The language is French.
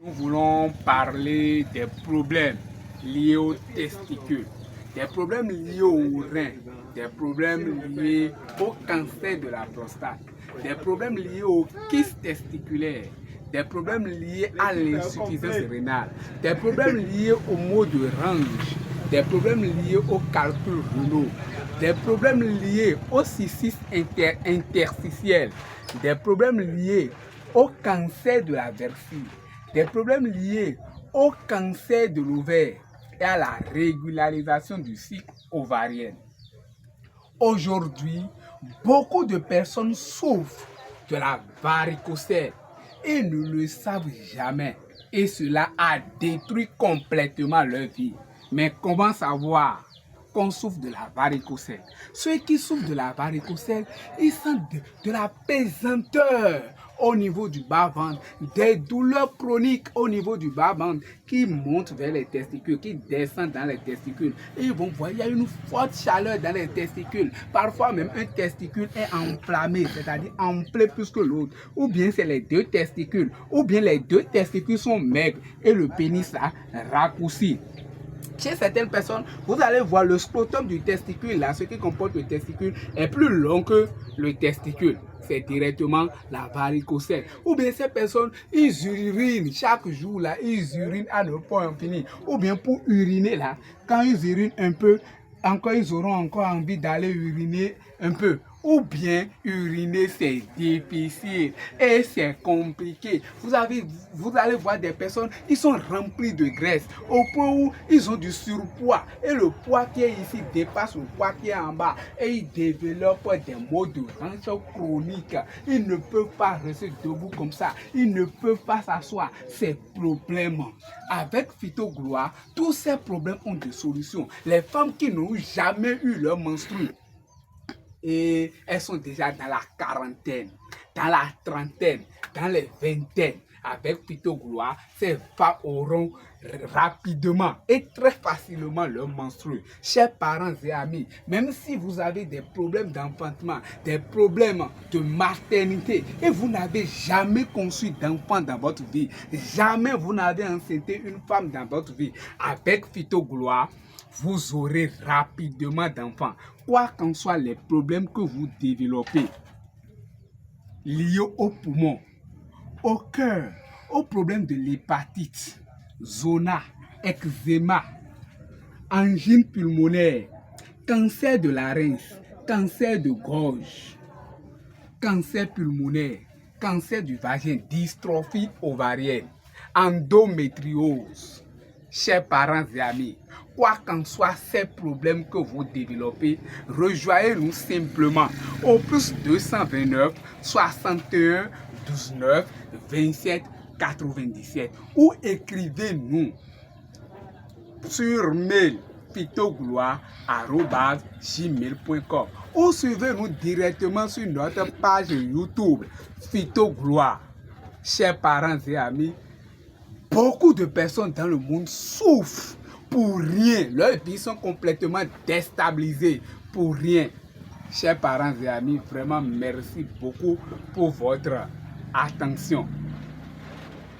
Nous voulons parler des problèmes liés aux testicules, des problèmes liés aux reins, des problèmes liés au cancer de la prostate, des problèmes liés aux kystes testiculaires, des problèmes liés à l'insuffisance rénale, des problèmes liés aux maux de range, des problèmes liés aux calculs rénaux, des problèmes liés au cyste interstitiel, des problèmes liés au cancer de la vessie, des problèmes liés au cancer de l'ovaire et à la régularisation du cycle ovarien. Aujourd'hui, beaucoup de personnes souffrent de la varicocèle et ne le savent jamais. Et cela a détruit complètement leur vie. Mais comment savoir qu'on souffre de la varicocèle? Ceux qui souffrent de la varicocèle, ils sentent de la pesanteur au niveau du bas-ventre, des douleurs chroniques au niveau du bas-ventre qui montent vers les testicules, qui descendent dans les testicules. Et ils vont voir, il y a une forte chaleur dans les testicules. Parfois même un testicule est enflammé, c'est-à-dire enflé plus que l'autre. Ou bien c'est les deux testicules, ou bien les deux testicules sont maigres et le pénis a raccourci. Chez certaines personnes, vous allez voir le scrotum du testicule, là, ce qui comporte le testicule, est plus long que le testicule. C'est directement la varicocèle. Ou bien ces personnes, ils urinent chaque jour, là, ils urinent à ne pas en finir. Ou bien pour uriner, là, quand ils urinent un peu, encore ils auront encore envie d'aller uriner un peu. Ou bien uriner, c'est difficile et c'est compliqué. Vous allez voir des personnes, ils sont remplis de graisse au point où ils ont du surpoids et le poids qui est ici dépasse le poids qui est en bas et ils développent des maux de hanche chroniques. Ils ne peuvent pas rester debout comme ça, ils ne peuvent pas s'asseoir. Ces problèmes, avec Phytogloire, tous ces problèmes ont des solutions. Les femmes qui n'ont jamais eu leur menstru, et elles sont déjà dans la quarantaine, dans la trentaine, dans les vingtaines. Avec Phytogloire, ces femmes auront rapidement et très facilement leur menstru. Chers parents et amis, même si vous avez des problèmes d'enfantement, des problèmes de maternité et vous n'avez jamais conçu d'enfant dans votre vie, jamais vous n'avez enceinté une femme dans votre vie, avec Phytogloire, vous aurez rapidement d'enfants, quoi qu'en soient les problèmes que vous développez, liés aux poumons, au cœur, aux problèmes de l'hépatite, zona, eczéma, angine pulmonaire, cancer de larynx, cancer de gorge, cancer pulmonaire, cancer du vagin, dystrophie ovarienne, endométriose. Chers parents et amis, quoi qu'en soient ces problèmes que vous développez, rejoignez-nous simplement au plus 229 61 19 27 97 ou écrivez-nous sur mail phytogloire@gmail.com ou suivez-nous directement sur notre page YouTube Phytogloire. Chers parents et amis, beaucoup de personnes dans le monde souffrent pour rien. Leurs vies sont complètement déstabilisées pour rien. Chers parents et amis, vraiment merci beaucoup pour votre attention.